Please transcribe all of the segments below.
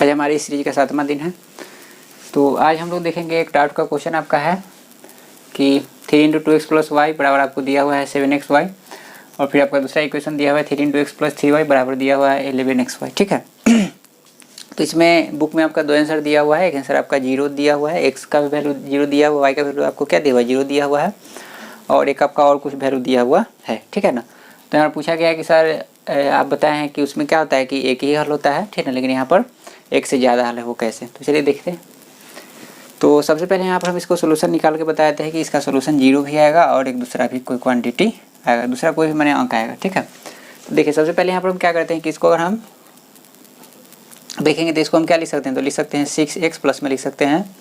आज हमारी सीरीज का 7वां दिन है। तो आज हम लोग देखेंगे एक टाइप का क्वेश्चन आपका है कि 3 इंटू 2x प्लस वाई बराबर आपको दिया हुआ है 7xy, और फिर आपका दूसरा इक्वेशन दिया हुआ है 3 इंटू x प्लस 3y बराबर दिया हुआ है 11xy। ठीक है। तो इसमें बुक में आपका दो आंसर दिया हुआ है। एक आंसर आपका 0 दिया हुआ है, x का भी वैल्यू 0 दिया हुआ है, y का वैल्यू आपको क्या दिया हुआ है 0 दिया हुआ है, और एक आपका और कुछ वैल्यू दिया हुआ है। ठीक है ना। तो यहाँ पूछा गया है कि सर आप बताए हैं कि उसमें क्या होता है कि एक ही हल होता है, ठीक है, लेकिन यहाँ पर एक से ज़्यादा हल है, वो कैसे। तो चलिए देखते हैं। तो सबसे पहले यहाँ पर हम इसको सोल्यूशन निकाल के बता देते हैं कि इसका सोल्यूशन 0 भी आएगा और एक दूसरा भी कोई क्वांटिटी आएगा, दूसरा कोई भी मैंने अंक आएगा। ठीक है। तो देखिए सबसे पहले यहाँ पर हम क्या करते हैं कि इसको अगर हम देखेंगे तो इसको हम क्या लिख सकते हैं, तो लिख सकते हैं 6x प्लस में लिख सकते हैं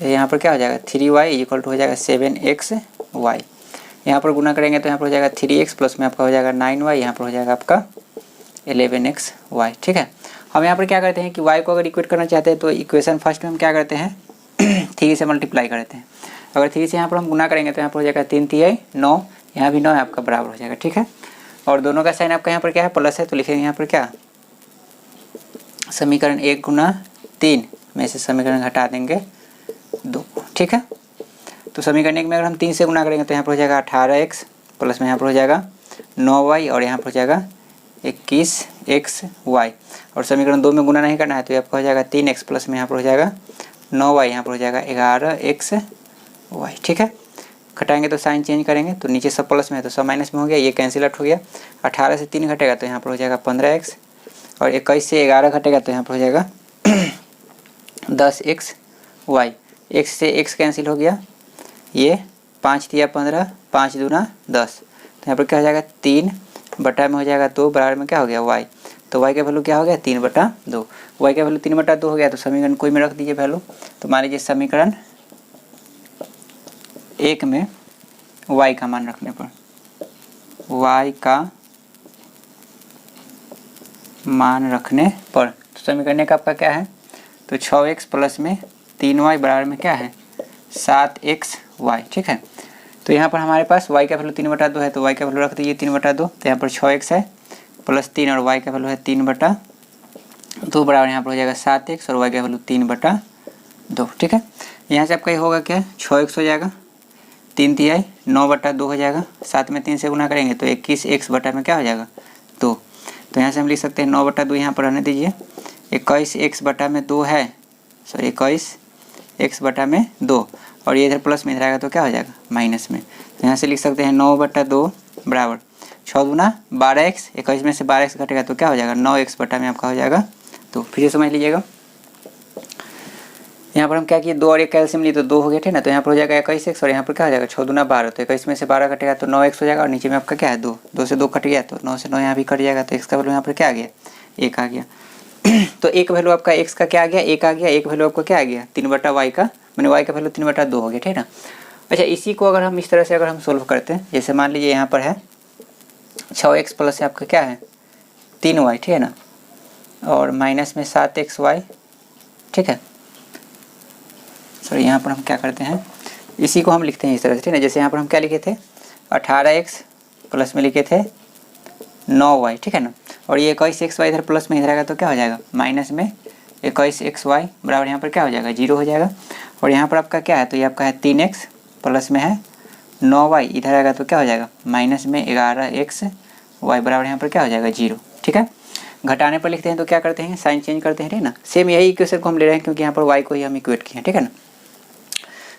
यहाँ पर क्या हो जाएगा 3y इक्वल टू हो जाएगा 7xy। यहाँ पर गुना करेंगे तो यहाँ पर हो जाएगा 3x प्लस में आपका हो जाएगा 9y, यहाँ पर हो जाएगा आपका 11xy। ठीक है। हम यहाँ पर क्या करते हैं कि y को अगर इक्वेट करना चाहते हैं तो इक्वेशन फर्स्ट में हम क्या करते हैं 3 से मल्टीप्लाई करते हैं। अगर 3 से यहाँ पर हम गुना करेंगे तो यहाँ पर हो जाएगा 3 3 9, यहाँ भी 9 है आपका बराबर हो जाएगा। ठीक है। और दोनों का साइन आपका यहाँ पर क्या है प्लस है, तो लिखेंगे यहाँ पर क्या समीकरण 1 गुना 3 में से समीकरण घटा देंगे 2। ठीक है। तो समीकरण 1 में अगर हम 3 से गुना करेंगे तो यहाँ पर हो जाएगा 18x प्लस में यहाँ पर हो जाएगा 9y और यहाँ पर हो जाएगा 21xy। और समीकरण 2 में गुना नहीं करना है तो आपका हो जाएगा 3x प्लस में यहाँ पर हो जाएगा 9y, यहाँ पर हो जाएगा 11xy। ठीक है। घटाएंगे तो साइन चेंज करेंगे तो नीचे सब प्लस में है तो सब माइनस में हो गया, ये कैंसिल आउट हो गया। 18 से 3 घटेगा तो यहाँ पर हो जाएगा 15x, और 21 से 11 घटेगा तो यहाँ पर हो जाएगा 10xy। x से x कैंसिल हो गया, ये 5 तिया 15, 5 दूना 10, तो यहाँ पर क्या हो जाएगा 3 बटा में हो जाएगा 2 बराबर में क्या हो गया y। तो y का वैल्यू क्या हो गया 3/2। y का वैल्यू 3/2 हो गया तो समीकरण कोई में रख दीजिए वैल्यू। तो मान लीजिए समीकरण 1 में y का मान रखने पर, y का मान रखने पर तो समीकरण 1 आपका क्या है तो 6x प्लस में 3y बराबर में क्या है 7xy। ठीक है। तो यहाँ पर हमारे पास y का वैल्यू 3/2 है तो y का वैल्यू रख दीजिए 3/2। तो यहाँ पर 6x है प्लस 3 और y का वैल्यू है 3/2 बराबर यहाँ पर हो जाएगा 7x और y का वैल्यू 3/2। ठीक है। यहाँ से आपका ये होगा क्या 6x हो जाएगा 3 तिहाई 9/2 हो जाएगा, 7 में 3 से गुना करेंगे तो 21x बटा में क्या हो जाएगा 2। तो यहाँ से हम लिख सकते हैं 9/2 यहाँ पर रहने दीजिए, 21x बटा में 2 है, सॉरी 21x बटा में 2, और ये इधर प्लस में इधर आएगा तो क्या हो जाएगा माइनस में। तो यहाँ से लिख सकते हैं 9/2 बराबर 6 दूना 12x, 21 में से 12x घटेगा तो क्या हो जाएगा 9x बटा में आपका हो जाएगा। तो फिर से समझ लीजिएगा, यहाँ पर हम क्या किए 2 और 1 कैल्शियम लिए तो 2 हो गया, ठीक ना। तो यहाँ पर हो जाएगा 21x और यहाँ पर क्या हो जाएगा 6 दूना 12, तो 21 में से 12 कटेगा तो 9x हो जाएगा, और नीचे में आपका क्या है 2, 2 से 2 कट गया तो 9 से 9 यहाँ भी कट जाएगा, तो x का वैल्यू यहाँ पर क्या आ गया 1 आ गया। तो एक वैल्यू आपका x का क्या आ गया 1 आ गया, एक वैल्यू आपका क्या आ गया 3/y का, मैंने y का वैल्यू 3/2 हो गया, ठीक ना। अच्छा, इसी को अगर हम इस तरह से अगर हम सोल्व करते हैं, जैसे मान लीजिए यहाँ पर है 6x प्लस से आपका क्या है 3y, ठीक है ना, और माइनस में 7xy। ठीक है। सॉरी, यहाँ पर हम क्या करते हैं इसी को हम लिखते हैं इस तरह से, ठीक है। जैसे यहाँ पर हम क्या लिखे थे 18x प्लस में लिखे थे 9y, ठीक है ना, और ये 21xy इधर प्लस में इधर आएगा तो क्या हो जाएगा माइनस में 21xy बराबर यहाँ पर क्या हो जाएगा 0 हो जाएगा। और यहाँ पर आपका क्या है तो ये आपका है 3x प्लस में है 9y, इधर आएगा तो क्या हो जाएगा माइनस में 11xy बराबर यहाँ पर क्या हो जाएगा 0। ठीक है। घटाने पर लिखते हैं तो क्या करते हैं साइन चेंज करते हैं, ठीक है ना। सेम यही इक्वेशन को हम ले रहे हैं क्योंकि यहाँ पर y को ही हम इक्वेट किए हैं, ठीक है ना।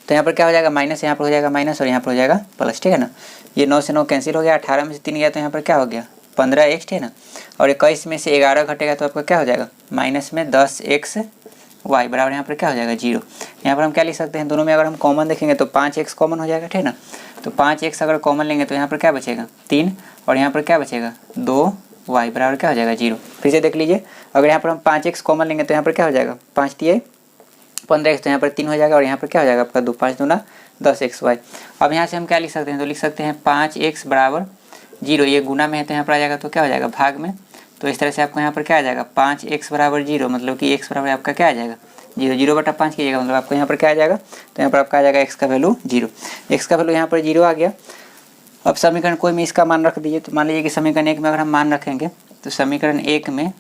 तो यहाँ पर क्या हो जाएगा माइनस, यहाँ पर हो जाएगा माइनस और यहाँ पर हो जाएगा प्लस, ठीक है ना। ये 9 से 9 कैंसिल हो गया, 18 में से 3 गया तो यहाँ पर क्या हो गया 15x, ठीक है ना, और 21 में से 11 घटेगा तो आपका क्या हो जाएगा माइनस में 10xy बराबर यहाँ पर क्या हो जाएगा 0। यहाँ पर हम क्या लिख सकते हैं दोनों में अगर हम कॉमन देखेंगे तो 5x कॉमन हो जाएगा, ठीक है ना। तो 5x अगर कॉमन लेंगे तो यहाँ पर क्या बचेगा 3, और यहाँ पर क्या बचेगा 2y बराबर क्या हो जाएगा 0। फिर से देख लीजिए, अगर यहाँ पर हम 5x कॉमन लेंगे तो यहाँ पर क्या हो जाएगा 5 तिये 15x, तो यहाँ पर 3 हो जाएगा, और यहाँ पर क्या हो जाएगा आपका 2 5 दूना 10xy। अब यहाँ से हम क्या लिख सकते हैं तो लिख सकते हैं 5x बराबर 0, ये गुना में है तो यहाँ पर आ जाएगा तो क्या हो जाएगा भाग में। तो इस तरह से आपको यहाँ पर क्या आ जाएगा 5x बराबर 0, मतलब कि x बराबर आपका क्या आ जाएगा 0, 0/5 कीजिएगा मतलब आपको यहाँ पर क्या आ जाएगा तो यहाँ पर आपका आ जाएगा x का वैल्यू 0, x का वैल्यू यहाँ पर 0 आ गया। अब समीकरण कोई में इसका मान रख दीजिए, तो मान लीजिए कि समीकरण 1 में अगर हम मान रखेंगे तो समीकरण 1 में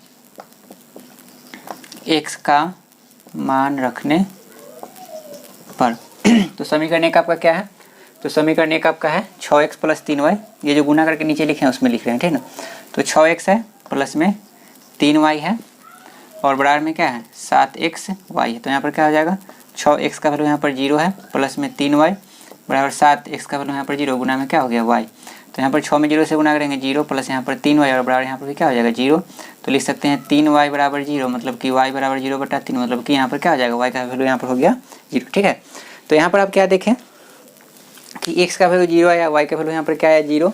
x का मान रखने पर तो समीकरण एक आपका क्या है, तो समीकरण एक आपका है 6x प्लस 3y, ये जो गुना करके नीचे लिखे हैं उसमें लिख रहे हैं, ठीक है ना। तो 6x है प्लस में 3y है और बराबर में क्या है 7xy है। तो यहाँ पर क्या हो जाएगा 6x का वैल्यू यहाँ पर 0 है प्लस में 3y बराबर 7x का वैल्यू यहाँ पर 0 गुना में क्या हो गया y। तो यहाँ पर 6 में 0 से गुना करेंगे 0 प्लस यहाँ पर 3y और बराबर यहाँ पर भी क्या हो जाएगा 0। तो लिख सकते हैं 3y बराबर 0 मतलब कि y बराबर 0/3 मतलब कि यहाँ पर क्या हो जाएगा y का वैल्यू यहाँ पर हो गया 0, ठीक है। तो यहाँ पर आप क्या देखें कि x का वैल्यू 0 आया, y का वैल्यू यहाँ पर क्या है 0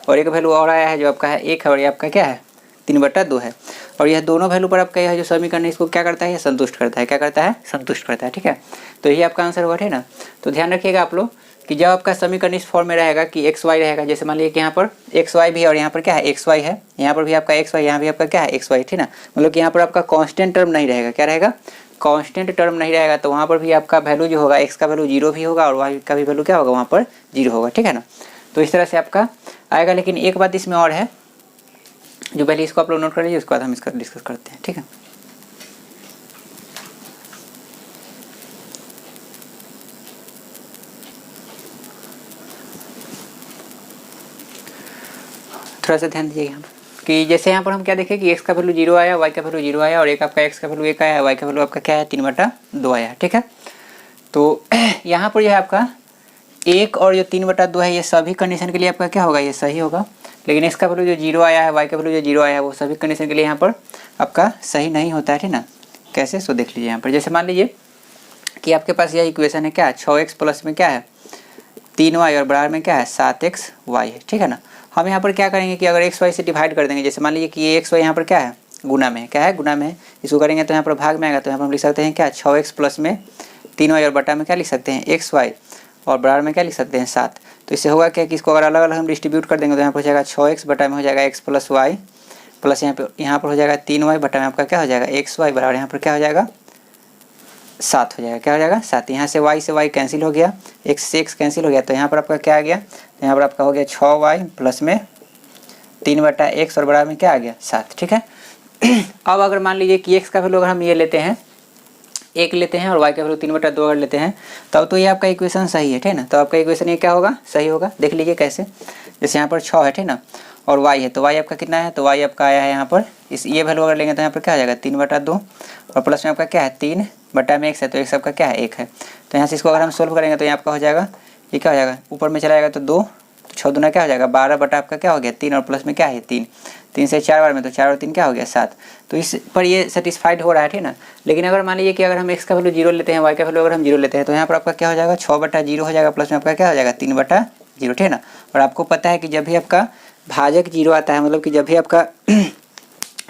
और एक वैल्यू और आया है जो आपका है 1 है और ये आपका क्या है 3/2 है। और यह दोनों वैल्यू पर आपका यह जो समीकरण है इसको क्या करता है, संतुष्ट करता है। क्या करता है, संतुष्ट करता है, ठीक है। तो यही आपका आंसर हुआ, ठीक है ना। तो ध्यान रखिएगा आप लोग कि जब आपका समीकरण इस फॉर्म में रहेगा कि एक्स वाई रहेगा, जैसे मान लीजिए कि यहाँ पर एक्स वाई भी है और यहाँ पर क्या है एक्स वाई है, यहाँ पर भी आपका एक्स वाई, यहाँ भी आपका क्या है एक्स वाई, ठीक है ना। मतलब कि यहाँ पर आपका कांस्टेंट टर्म नहीं रहेगा, क्या रहेगा कांस्टेंट टर्म नहीं रहेगा। तो वहाँ पर भी आपका वैल्यू जो होगा एक्स का वैल्यू 0 भी होगा और वाई का भी वैल्यू क्या होगा वहाँ पर 0 होगा, ठीक है ना। तो इस तरह से आपका आएगा। लेकिन एक बात इसमें और है जो पहले इसको आप लोग नोट कर लीजिए, उसके बाद हम इसका डिस्कस करते हैं, ठीक है। थोड़ा सा ध्यान दीजिएगा यहाँ कि जैसे यहाँ पर हम क्या देखें कि x का वैल्यू 0 आया, y का वैल्यू 0 आया और एक आपका x का वैल्यू 1 आया, y का वैल्यू आपका क्या है 3/2 आया, ठीक है। तो यहाँ पर यह आपका 1 और जो 3/2 है ये सभी कंडीशन के लिए आपका क्या होगा, ये सही होगा। लेकिन इसका वैल्यू जो 0 आया है, y का वैल्यू जो 0 आया है वो सभी कंडीशन के लिए यहाँ पर आपका सही नहीं होता है, ठीक ना। कैसे, सो देख लीजिए यहाँ पर। जैसे मान लीजिए कि आपके पास यह इक्वेशन है क्या है 6x प्लस में क्या है 3y और बराबर में क्या है 7xy है, ठीक है ना। हम यहाँ पर क्या करेंगे कि अगर x y से डिवाइड कर देंगे, जैसे मान लीजिए कि ये x y यहाँ पर क्या है गुना में है, क्या है गुना में है, इसको करेंगे तो यहाँ पर भाग में आएगा। तो यहाँ पर हम लिख सकते हैं क्या 6x प्लस में 3y और बटा में क्या लिख सकते हैं xy और बराबर में क्या लिख सकते हैं 7। तो इससे होगा क्या कि इसको अगर अलग अलग हम डिस्ट्रीब्यूट कर देंगे तो यहाँ पर हो जाएगा 6x बटा में हो जाएगा x प्लस y प्लस यहाँ पर हो जाएगा 3y बटा में आपका क्या हो जाएगा xy बराबर यहाँ पर क्या हो जाएगा 7 हो जाएगा, क्या हो जाएगा 7। यहाँ से y से y कैंसिल हो गया, x से x कैंसिल हो गया, तो यहाँ पर आपका क्या आ गया, तो यहाँ पर आपका हो गया 6y प्लस में 3/x और बराबर में क्या आ गया 7, ठीक है। अब अगर मान लीजिए कि x का वैल्यू अगर हम ये लेते हैं 1 लेते हैं और y का वैल्यू 3/2 अगर लेते हैं तब तो ये आपका इक्वेशन सही है, ठीक है ना। तो आपका इक्वेशन ये क्या होगा, सही होगा। देख लीजिए कैसे, जैसे यहाँ पर 6 है, ठीक ना, और y है तो y आपका कितना है, तो y आपका आया है यहाँ पर इस ये वैल्यू अगर लेंगे तो यहाँ पर क्या आ जाएगा 3/2 और प्लस में आपका क्या है 3 बटा में x है, तो x आपका क्या है 1 है। तो यहाँ से इसको अगर हम सोल्व करेंगे तो यहाँ आपका हो जाएगा ये क्या हो जाएगा ऊपर में चला जाएगा तो 2, तो 6 दूना क्या हो जाएगा 12 बटा आपका क्या हो गया 3 और प्लस में क्या है 3 से 4 बार में तो 4 और 3 क्या हो गया 7। तो इस पर ये सेटिस्फाइड हो रहा है, ठीक ना। लेकिन अगर मान लीजिए कि अगर हम x का वैल्यू 0 लेते हैं, y का वैल्यू अगर हम 0 लेते हैं तो यहाँ पर आपका क्या हो जाएगा 6/0 हो जाएगा प्लस में आपका क्या हो जाएगा 3/0, ठीक है ना। और आपको पता है कि जब भी आपका भाजक 0 आता है, मतलब कि जब भी आपका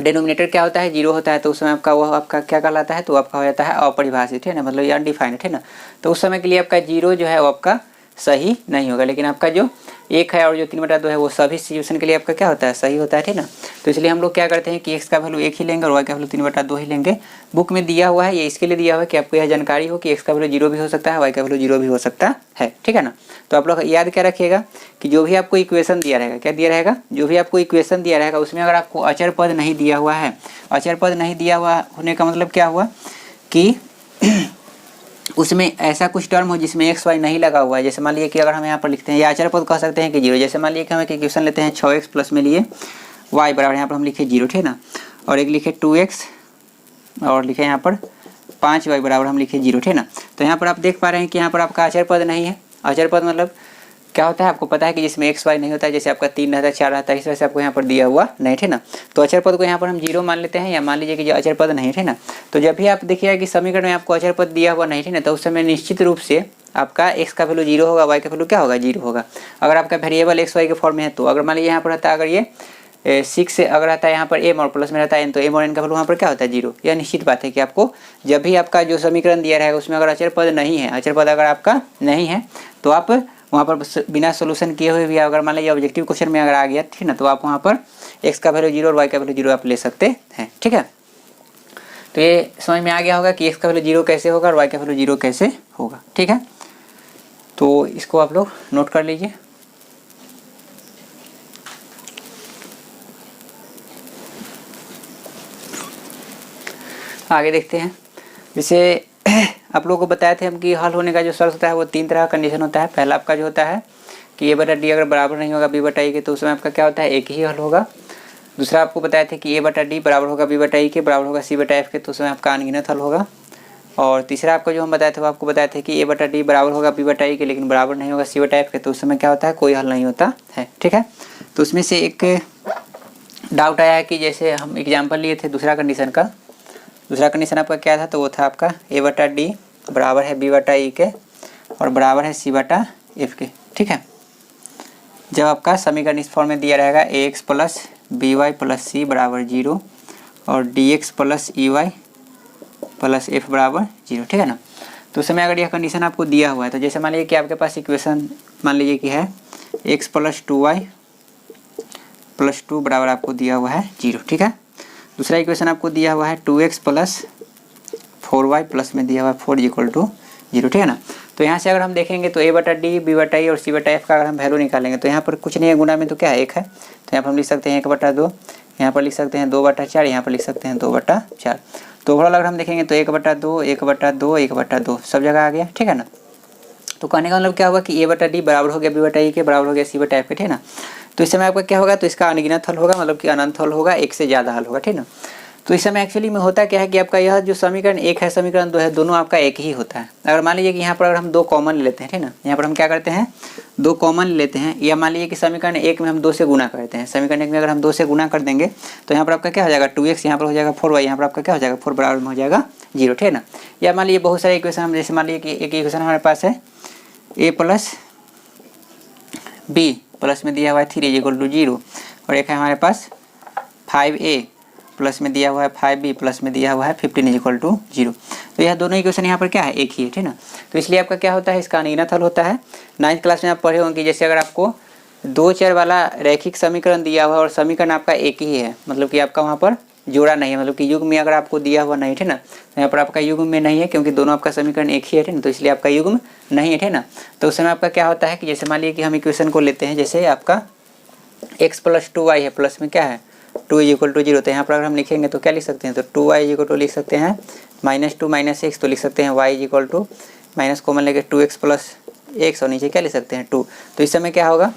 डिनोमिनेटर क्या होता है 0 होता है, तो उस समय आपका वह आपका क्या कहलाता है, तो आपका हो जाता है अपरिभाषित, है ना, मतलब ये अनडिफाइंड, है ना। तो उस समय के लिए आपका 0 जो है वो आपका सही नहीं होगा। लेकिन आपका जो 1 है और जो 3/2 है वो सभी सिचुएशन के लिए आपका क्या होता है सही होता है, ठीक ना। तो इसलिए हम लोग क्या करते हैं कि x का वैल्यू 1 ही लेंगे और y का वैल्यू 3/2 ही लेंगे। बुक में दिया हुआ है, ये इसके लिए दिया हुआ है कि आपको यह जानकारी हो कि x का वैल्यू 0 भी हो सकता है, y का वैल्यू 0 भी हो सकता है, ठीक है ना। तो आप लोग याद क्या रखिएगा कि जो भी आपको इक्वेशन दिया रहेगा, क्या दिया रहेगा, जो भी आपको इक्वेशन दिया रहेगा उसमें अगर आपको अचर पद नहीं दिया हुआ है, अचर पद नहीं दिया हुआ होने का मतलब क्या हुआ कि उसमें ऐसा कुछ टर्म हो जिसमें एक्स वाई नहीं लगा हुआ है। जैसे मान लीजिए कि अगर हम यहाँ पर लिखते हैं या अचर पद कह सकते हैं कि 0। जैसे मान लीजिए कि हम एक इक्वेशन लेते हैं 6x प्लस में लिए y बराबर यहाँ पर हम लिखे 0, ठीक है ना, और एक लिखे 2x और लिखे यहाँ पर 5y बराबर हम लिखे 0, ठीक है ना। तो यहाँ पर आप देख पा रहे हैं कि यहाँ पर आपका अचर पद नहीं है। अचर पद मतलब क्या होता है आपको पता है कि जिसमें एक्स वाई नहीं होता है, जैसे आपका 3 रहता है 4 रहता है, इस वजह से आपको यहाँ पर दिया हुआ नहीं, ठीक ना। तो अचर पद को यहाँ पर हम 0 मान लेते हैं या मान लीजिए कि जो अचर पद नहीं, ठीक ना। तो जब भी आप देखिएगा कि समीकरण में आपको अचर पद दिया हुआ नहीं, ठीक ना, तो उस समय निश्चित रूप से आपका एक्स का वैल्यू 0 होगा, वाई का वैल्यू क्या होगा 0 होगा। अगर आपका वेरिएबल एक्स वाई के फॉर्म में है तो अगर मान लीजिए यहाँ पर रहता है अगर ये 6 से अगर रहता है यहाँ पर m और प्लस में रहता है n, तो m और n का वैल्यू वहाँ पर क्या होता है 0। यह निश्चित बात है कि आपको जब भी आपका जो समीकरण दिया रहेगा उसमें अगर अचर पद नहीं है, अचर पद अगर आपका नहीं है तो आप वहाँ पर बिना सोल्यूशन किए हुए भी अगर मान लीजिए ऑब्जेक्टिव क्वेश्चन में अगर आ गया, ठीक ना, तो आप वहाँ पर x का वैल्यू 0 और y का वैल्यू 0 आप ले सकते हैं, ठीक है। तो ये समझ में आ गया होगा कि x का वैल्यू 0 कैसे होगा और y का वैल्यू 0 कैसे होगा, ठीक है। तो इसको आप लोग नोट कर लीजिए। आगे देखते हैं। जैसे आप लोगों को बताए थे हम कि हल होने का जो शर्त होता है वो 3 तरह का कंडीशन होता है। पहला आपका जो होता है कि a/d अगर बराबर नहीं होगा b/e के, तो उसमें आपका क्या होता है, एक ही हल होगा। दूसरा आपको बताए थे कि a/d बराबर होगा b/e के, बराबर होगा c/f के, तो उसमें आपका अनगिनत हल होगा। और तीसरा आपको जो हम बताए थे वो आपको बताए थे कि a/d बराबर होगा b/e के, लेकिन बराबर नहीं होगा c/f के, तो उस समय क्या होता है, कोई हल नहीं होता है। ठीक है, तो उसमें से एक डाउट आया है कि जैसे हम एग्जाम्पल लिए थे दूसरा कंडीशन का, दूसरा कंडीशन आपका क्या था, तो वो था आपका a/d बराबर है b/e के और बराबर है c/f के। ठीक है, जब आपका समीकरण इस फॉर्म में दिया रहेगा ax plus by plus c बराबर 0 और dx plus ey plus f बराबर 0। ठीक है ना, तो उस समय अगर यह कंडीशन आपको दिया हुआ है, तो जैसे मान लीजिए कि आपके पास इक्वेशन मान लीजिए कि है x प्लस 2y प्लस 2 बराबर आपको दिया हुआ है 0। ठीक है, दूसरा इक्वेशन आपको दिया हुआ है 2x प्लस 4y प्लस में दिया हुआ है 4 इक्वल टू 0। ठीक है ना, तो यहाँ से अगर हम देखेंगे तो a/d b/e और c/f का अगर हम वैल्यू निकालेंगे तो यहाँ पर कुछ नहीं है, गुना में तो क्या है, एक है, तो यहाँ पर हम लिख सकते हैं 1/2, यहाँ पर लिख सकते हैं 2/4, यहाँ पर लिख सकते हैं 2/4। तो ओवरऑल अगर हम देखेंगे तो 1/2 1/2 1/2 सब जगह आ गया। ठीक है ना, तो कहने का मतलब क्या होगा कि a/d बराबर हो गया b/e के, बराबर हो गया c/f के। ठीक है ना, तो इस समय आपका क्या होगा, तो इसका अनगिनत हल होगा, मतलब कि अनंत हल होगा, एक से ज़्यादा हल होगा। ठीक है ना, तो इस समय एक्चुअली में होता क्या है कि आपका यह जो समीकरण 1 है, समीकरण 2 है, दोनों आपका एक ही होता है। अगर मान लीजिए कि यहाँ पर अगर हम 2 कॉमन ले लेते हैं, ठीक है ना, यहाँ पर हम क्या करते हैं 2 कॉमन ले लेते हैं, या मान लीजिए कि समीकरण 1 में हम 2 से गुना करते हैं, समीकरण 1 में अगर हम 2 से गुना कर देंगे तो यहाँ पर आपका क्या हो जाएगा 2x, यहाँ पर हो जाएगा 4y, यहाँ पर आपका क्या हो जाएगा 4 बराबर में हो जाएगा 0। ठीक है ना, या मान लीजिए बहुत सारे इक्वेशन हम, जैसे मान लीजिए कि एक इक्वेशन हमारे पास है a प्लस b प्लस में दिया हुआ है 3 इक्वल टू 0, और एक है हमारे पास 5a प्लस में दिया हुआ है 5b प्लस में दिया हुआ है 15 इक्वल टू 0। तो यह दोनों इक्वेशन यहाँ पर क्या है, एक ही है। ठीक है ना, तो इसलिए आपका क्या होता है, इसका अनगिनत हल होता है। 9th क्लास में आप पढ़े होंगे, जैसे अगर आपको 2 चर वाला रैखिक समीकरण दिया हुआ है और समीकरण आपका एक ही है, मतलब कि आपका वहाँ पर जोड़ा नहीं है, मतलब कि युग्म में अगर आपको दिया हुआ नहीं, ठीक ना, तो यहाँ पर आपका युग्म में नहीं है, क्योंकि दोनों आपका समीकरण एक ही है, ठीक ना, तो इसलिए आपका युग्म नहीं है। ठीक ना, तो उस समय आपका क्या होता है कि जैसे मान लीजिए कि हम इक्वेशन को लेते हैं, जैसे आपका x प्लस 2y है, प्लस में क्या है 2 इक्वल टू 0, तो यहाँ पर अगर हम लिखेंगे तो क्या लिख सकते हैं, तो 2y इक्वल टू लिख सकते हैं -2 - x, तो लिख सकते हैं y equal to minus common लेके 2x प्लस x, और नीचे क्या लिख सकते हैं 2। तो इस समय क्या होगा,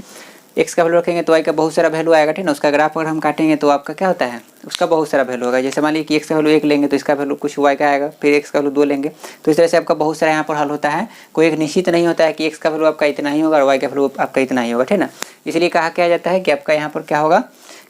x का वैल्यू रखेंगे तो y का बहुत सारा वैल्यू आएगा। ठीक ना, उसका ग्राफ अगर हम काटेंगे तो आपका क्या होता है, उसका बहुत सारा वैल्यू होगा। जैसे मान लीजिए कि x का वैल्यू 1 लेंगे तो इसका वैल्यू कुछ y का आएगा, फिर x का वैल्यू 2 लेंगे, तो इस तरह से आपका बहुत सारा यहाँ पर हल होता है। कोई एक निश्चित नहीं होता है कि x का वैल्यू आपका इतना ही होगा और y का वैल्यू आपका इतना ही होगा। ठीक ना, इसलिए कहा क्या जाता है कि आपका यहाँ पर क्या होगा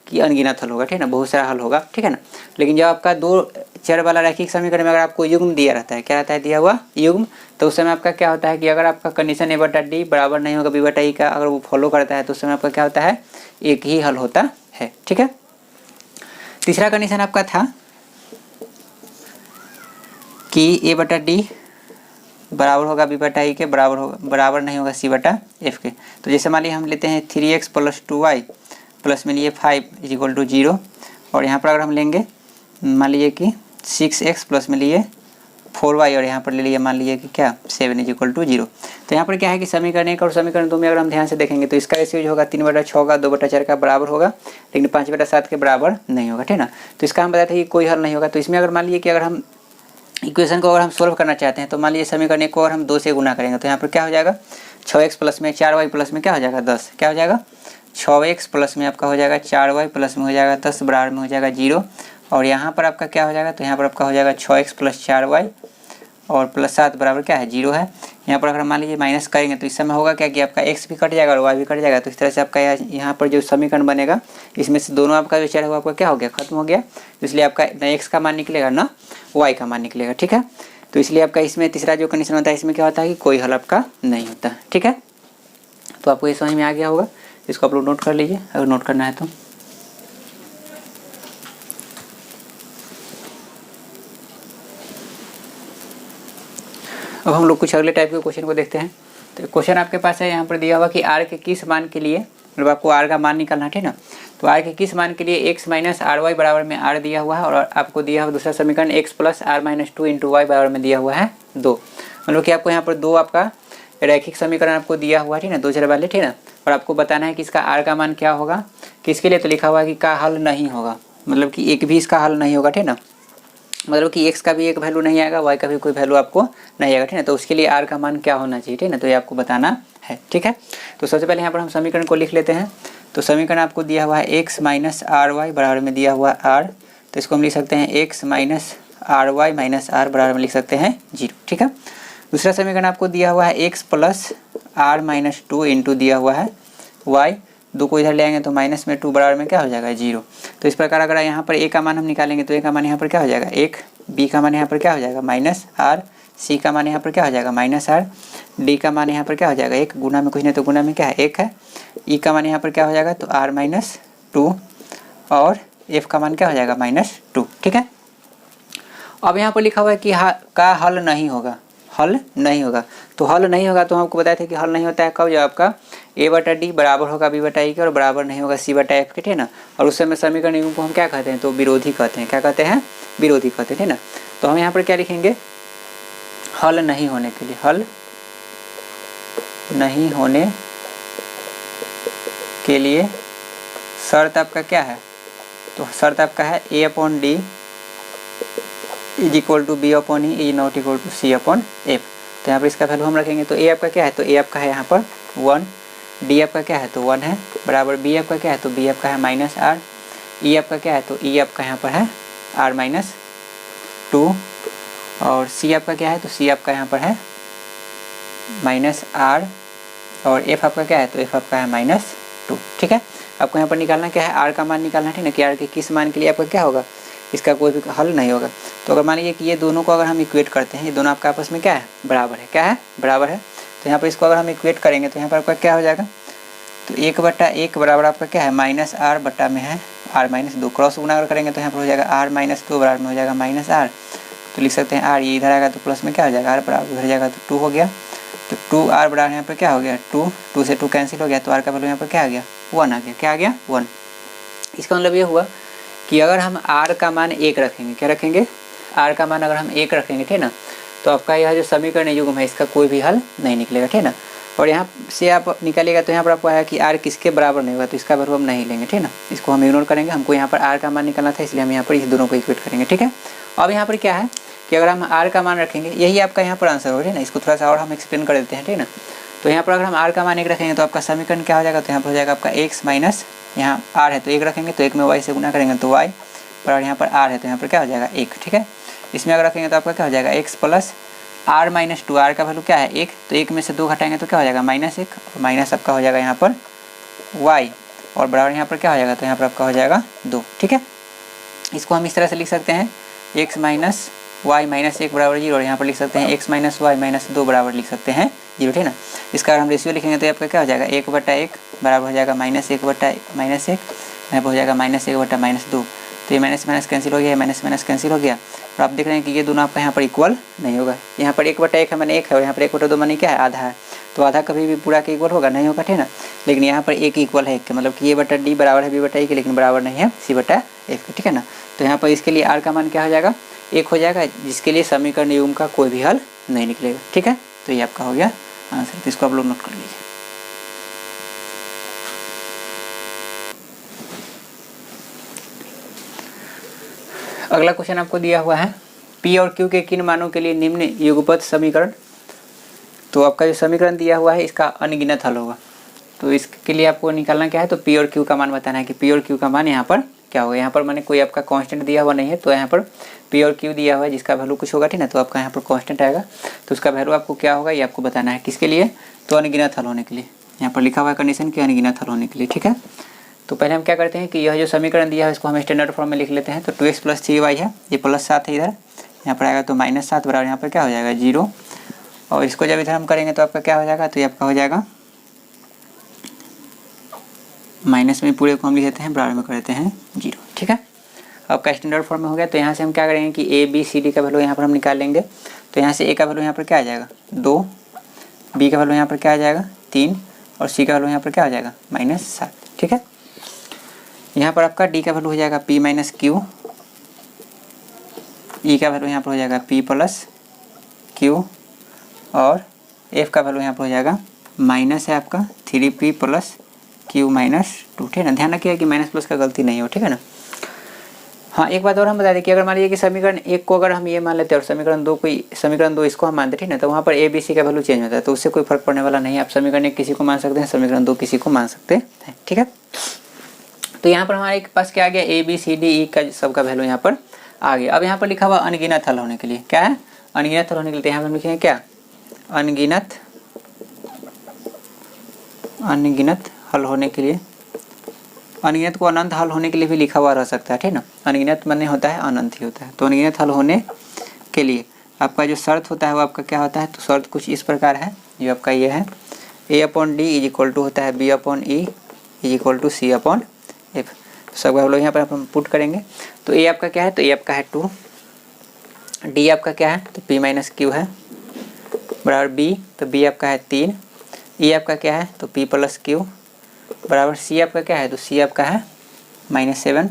कि अनगिनत हल होगा। ठीक है ना, बहुत सारा हल होगा। ठीक है ना, लेकिन जब आपका 2 चर वाला रैखिक समीकरण में अगर आपको युग्म दिया रहता है, क्या रहता है दिया हुआ युग्म, तो उस समय आपका क्या होता है कि अगर आपका कंडीशन a/d बराबर नहीं होगा b/e का, अगर वो फॉलो करता है तो उस समय आपका क्या होता है, एक ही हल होता है। ठीक है, तीसरा कंडीशन आपका था कि a/d बराबर होगा b/e के, बराबर नहीं होगा c/f के। तो जैसे मान लीजिए हम लेते हैं 3x प्लस 2y प्लस में लिए 5 इक्वल टू 0, और यहाँ पर अगर हम लेंगे मान लीजिए कि 6x प्लस में लिए 4y, और यहाँ पर ले लिए मान लीजिए कि क्या 7 इक्वल टू 0। तो यहाँ पर क्या है कि समीकरण 1 और समीकरण 2 में अगर हम ध्यान से देखेंगे तो इसका रेशियो होगा 3/6 का 2/4 का बराबर होगा, लेकिन 5/7 के बराबर नहीं होगा। ठीक ना, तो इसका हम बताते हैं कि कोई हल नहीं होगा। तो इसमें अगर मान लीजिए कि अगर हम इक्वेशन को अगर हम सोल्व करना चाहते हैं, तो मान लीजिए समीकरण 1 को अगर हम 2 से गुना करेंगे तो यहाँ पर क्या हो जाएगा 6x प्लस में 4y प्लस में क्या हो जाएगा 10, क्या हो जाएगा 6x प्लस में आपका हो जाएगा 4y प्लस में हो जाएगा 10 बराबर में हो जाएगा 0, और यहाँ पर आपका क्या हो जाएगा, तो यहाँ पर आपका हो जाएगा 6x प्लस 4y और प्लस 7 बराबर क्या है 0 है। यहाँ पर अगर मान लीजिए माइनस करेंगे तो इस समय होगा क्या कि आपका x भी कट जाएगा और y भी कट जाएगा। तो इस तरह से आपका यहाँ पर जो समीकरण बनेगा इसमें से दोनों आपका जो चर होगा आपका क्या हो गया, खत्म हो गया। तो इसलिए आपका न x का मान निकलेगा ना y का मान निकलेगा। ठीक है, तो इसलिए आपका इसमें तीसरा जो कंडीशन होता है इसमें क्या होता है कि कोई हल आपका नहीं होता। ठीक है, तो आपको ये समझ में आ गया होगा, इसको आप लोग नोट कर लीजिए अगर नोट करना है तो। अब हम लोग कुछ अगले टाइप के क्वेश्चन को देखते हैं। तो क्वेश्चन आपके पास है यहाँ पर दिया हुआ कि r के किस मान के लिए, मतलब आपको r का मान निकालना है। ठीक ना, तो r के किस मान के लिए x माइनस ry बराबर में r दिया हुआ है, और आपको दिया हुआ दूसरा समीकरण x plus r-2 into y बराबर में दिया हुआ है 2। मतलब कि आपको यहाँ पर 2 आपका रैखिक समीकरण आपको दिया हुआ है। ठीक ना, 2 चर वाले। ठीक ना, और आपको बताना है कि इसका r का मान क्या होगा, किसके लिए, तो लिखा हुआ है कि का हल नहीं होगा, मतलब कि एक भी इसका हल नहीं होगा। ठीक ना, मतलब कि x का भी एक वैल्यू नहीं आएगा, y का भी कोई वैल्यू आपको नहीं आएगा, ठीक है। तो उसके लिए r का मान क्या होना चाहिए, ठीक है ना, तो ये आपको बताना है, ठीक है। तो सबसे पहले यहाँ पर हम समीकरण को लिख लेते हैं। तो समीकरण आपको दिया हुआ है x माइनस आर वाई बराबर में दिया हुआ r, तो इसको हम लिख सकते हैं x minus r y minus r बराबर में लिख सकते हैं 0, ठीक है। दूसरा समीकरण आपको दिया हुआ है x plus r minus 2 into दिया हुआ है y, 2 को इधर ले आएंगे तो माइनस में 2 बराबर में क्या हो जाएगा 0। तो इस प्रकार अगर यहाँ पर a का मान हम निकालेंगे तो a का मान यहाँ पर क्या हो जाएगा 1, b का मान यहाँ पर क्या हो जाएगा माइनस r, c का मान यहाँ पर क्या हो जाएगा माइनस r, d का मान यहाँ पर क्या हो जाएगा 1, गुना में कुछ नहीं तो गुना में क्या है 1 है, e का मान यहाँ पर क्या हो जाएगा तो r माइनस 2 और f का मान क्या हो जाएगा माइनस 2, ठीक है। अब यहाँ पर लिखा हुआ है कि का हल नहीं होगा, हल नहीं होगा। तो हल नहीं होगा तो हम आपको बताए थे कि हल नहीं होता है कब, जब आपका a बटा डी बराबर होगा b बटा e के और बराबर नहीं होगा c बटा f के, ठीक है ना। और उस समय समीकरण युग्म को हम क्या कहते हैं, तो विरोधी कहते हैं। क्या कहते हैं, विरोधी कहते हैं, ठीक है ना। तो हम यहाँ पर क्या लिखेंगे, हल नहीं होने के लिए, हल नहीं होने के लिए शर्त आपका क्या है, तो शर्त आपका है a upon d is equal to b upon e is not equal to c upon f. तो यहाँ पर इसका वैल्यू हम रखेंगे। तो a आपका क्या है, तो a आपका है यहाँ पर 1, d आपका क्या है तो 1 है, बराबर b आपका क्या है तो b आपका है माइनस r, e आपका क्या है तो e आपका यहाँ पर है r माइनस 2 और c आपका क्या है तो c आपका यहाँ पर है माइनस r और f आपका क्या है तो f आपका है माइनस 2, ठीक है। आपको यहाँ पर निकालना क्या है, r का मान निकालना है, ठीक है ना, कि r के किस मान के लिए आपका क्या होगा, इसका कोई भी हल नहीं होगा। तो अगर मान लीजिए कि ये दोनों को अगर हम इक्वेट करते हैं, ये दोनों आपका आपस में क्या है बराबर है, क्या है बराबर है। तो यहाँ पर इसको अगर हम इक्वेट करेंगे तो यहाँ पर आपका क्या हो जाएगा, तो 1/1 बराबर आपका क्या है माइनस r बटा में है r माइनस 2, क्रॉस गुना अगर करेंगे तो यहाँ पर हो जाएगा r माइनस 2 बराबर में हो जाएगा माइनस r। तो लिख सकते हैं r, ये इधर आएगा तो प्लस में क्या हो जाएगा r बराबर उधर जाएगा तो 2 हो गया। तो 2r बराबर यहाँ पर क्या हो गया 2, 2 से 2 कैंसिल हो गया, तो r का वैल्यू यहाँ पर क्या आ गया 1 आ गया, क्या आ गया 1। इसका मतलब ये हुआ कि अगर हम r का मान 1 रखेंगे, क्या रखेंगे, r का मान अगर हम 1 रखेंगे, ठीक है ना, तो आपका यह जो समीकरण युग्म है इसका कोई भी हल नहीं निकलेगा, ठीक है ना। और यहाँ से आप निकालेगा तो यहाँ पर आपको आया कि r किसके बराबर नहीं होगा, तो इसका वैल्यू हम नहीं लेंगे, ठीक है ना, इसको हम इग्नोर करेंगे। हमको यहाँ पर r का मान निकालना था, इसलिए हम यहाँ पर इस दोनों को इक्वेट करेंगे, ठीक है। अब यहाँ पर क्या है कि अगर हम r का मान रखेंगे, यही आपका यहाँ पर आंसर होगा, ठीक है ना। इसको थोड़ा सा और हम एक्सप्लेन कर देते हैं, ठीक है ना। तो यहाँ पर अगर हम r का मान 1 रखेंगे तो आपका समीकरण क्या हो जाएगा, तो यहाँ पर हो जाएगा आपका x माइनस, यहाँ r है तो 1 रखेंगे तो 1 में y से गुना करेंगे तो y, और यहाँ पर r है तो यहाँ पर क्या हो जाएगा 1, ठीक है। इसमें अगर रखेंगे तो आपका क्या हो जाएगा x plus r minus 2, r का वैल्यू क्या है 1, तो 1 में से 2 घटाएंगे तो क्या हो जाएगा माइनस 1, और माइनस आपका हो जाएगा यहाँ पर y, और बराबर यहाँ पर क्या हो जाएगा, तो यहाँ पर आपका हो जाएगा 2, ठीक है। इसको हम इस तरह से लिख सकते हैं x माइनस वाई माइनस 1 बराबर 0, और यहाँ पर लिख सकते हैं x माइनस वाई माइनस 2 बराबर लिख सकते हैं 0, ठीक है ना। इसका अगर हम रेशियो लिखेंगे तो आपका क्या हो जाएगा 1/1 बराबर हो जाएगा -1/-1, यहाँ पर हो जाएगा -1/-2। तो ये माइनस माइनस कैंसिल हो गया, माइनस माइनस कैंसिल हो गया, और आप देख रहे हैं कि ये दोनों आपका यहाँ पर इक्वल नहीं होगा। यहाँ पर 1/1 है माने 1 है, और यहाँ पर 1/2 माने क्या है आधा है, तो आधा कभी भी पूरा के इक्वल होगा नहीं होगा, ठीक है ना। लेकिन यहाँ पर 1 इक्वल है 1 के, मतलब कि ये बटा डी बराबर है b बटा e के, लेकिन बराबर नहीं है c बटा f के, ठीक है ना। तो यहाँ पर इसके लिए r का मान क्या हो जाएगा 1 हो जाएगा, जिसके लिए समीकरण युग्म का कोई भी हल नहीं निकलेगा, ठीक है। तो ये आपका हो गया आंसर, तो इसको आप लोग नोट कर लीजिए। अगला क्वेश्चन आपको दिया हुआ है p और q के किन मानों के लिए निम्न युगपत समीकरण। तो आपका जो समीकरण दिया हुआ है इसका अनगिनत हल होगा। तो इसके लिए आपको निकालना क्या है, तो p और q का मान बताना है कि p और q का मान यहाँ पर क्या होगा। यहाँ पर मैंने कोई आपका कांस्टेंट दिया हुआ नहीं है, तो यहाँ पर p और q दिया हुआ है जिसका वैल्यू कुछ होगा, ठीक है ना। तो आपका यहाँ पर कांस्टेंट आएगा, तो उसका वैल्यू आपको क्या होगा ये आपको बताना है। किसके लिए, तो अनगिनत हल होने के लिए। यहाँ पर लिखा हुआ है कंडीशन के अनगिनत हल होने के लिए, ठीक है। तो पहले हम क्या करते हैं कि यह जो समीकरण दिया है इसको हम स्टैंडर्ड फॉर्म में लिख लेते हैं। तो 2x + 3y है, ये +7 है इधर, यहाँ पर आएगा तो -7 बराबर यहाँ पर क्या हो जाएगा 0, और इसको जब इधर हम करेंगे तो आपका क्या हो जाएगा, तो ये आपका हो जाएगा माइनस में पूरे को हम लिख देते हैं, बराबर में कर देते हैं 0, ठीक है। आपका स्टैंडर्ड फॉर्म में हो गया। तो यहाँ से हम क्या करेंगे कि a b c d का वैल्यू यहाँ पर हम निकाल लेंगे। तो यहाँ से a का वैल्यू यहाँ पर क्या आ जाएगा 2, b का वैल्यू यहाँ पर क्या आ जाएगा 3, और c का वैल्यू यहाँ पर क्या आ जाएगा -7, ठीक है। यहाँ पर आपका d का वैल्यू हो जाएगा p - q, e का वैल्यू यहाँ पर हो जाएगा p + q, और f का वैल्यू यहाँ पर हो जाएगा माइनस है आपका 3p + q - 2, ठीक है ना। ध्यान रखिए कि माइनस प्लस का गलती नहीं हो, ठीक है ना। हाँ, एक बात और हम बता दें कि अगर मान लीजिए कि समीकरण 1 को अगर हम ये मान लेते हैं और समीकरण 2 इसको हम मानते ठीक ना, तो वहाँ पर ए बी सी का वैल्यू चेंज होता है, तो उससे कोई फर्क पड़ने वाला नहीं है। आप समीकरण 1 किसी को मान सकते हैं, समीकरण 2 किसी को मान सकते हैं, ठीक है। तो यहाँ पर हमारे पास क्या आ गया, A B C D E का सबका वैल्यू यहाँ पर आ गया। अब यहाँ पर लिखा हुआ अनगिनत हल होने के लिए, क्या है, अनगिनत हल होने के लिए यहाँ पर हम लिखेंगे क्या, अनगिनत हल होने के लिए। अनगिनत को अनंत हल होने के लिए भी लिखा हुआ रह सकता है, ठीक ना। अनगिनत माने होता है अनंत ही होता है। तो अनगिनत हल होने के लिए आपका जो शर्त होता है वो आपका क्या होता है, तो शर्त कुछ इस प्रकार है, जो आपका ये है a/d इज इक्वल टू होता है b/e is equal to c/f। सब लोग यहाँ पर हम पुट करेंगे। तो a आपका क्या है, तो a आपका है 2, d आपका क्या है, तो p माइनस क्यू है बराबर b, तो b आपका है 3, e आपका क्या है, तो p प्लस क्यू बराबर c आपका क्या है, तो c आपका है -7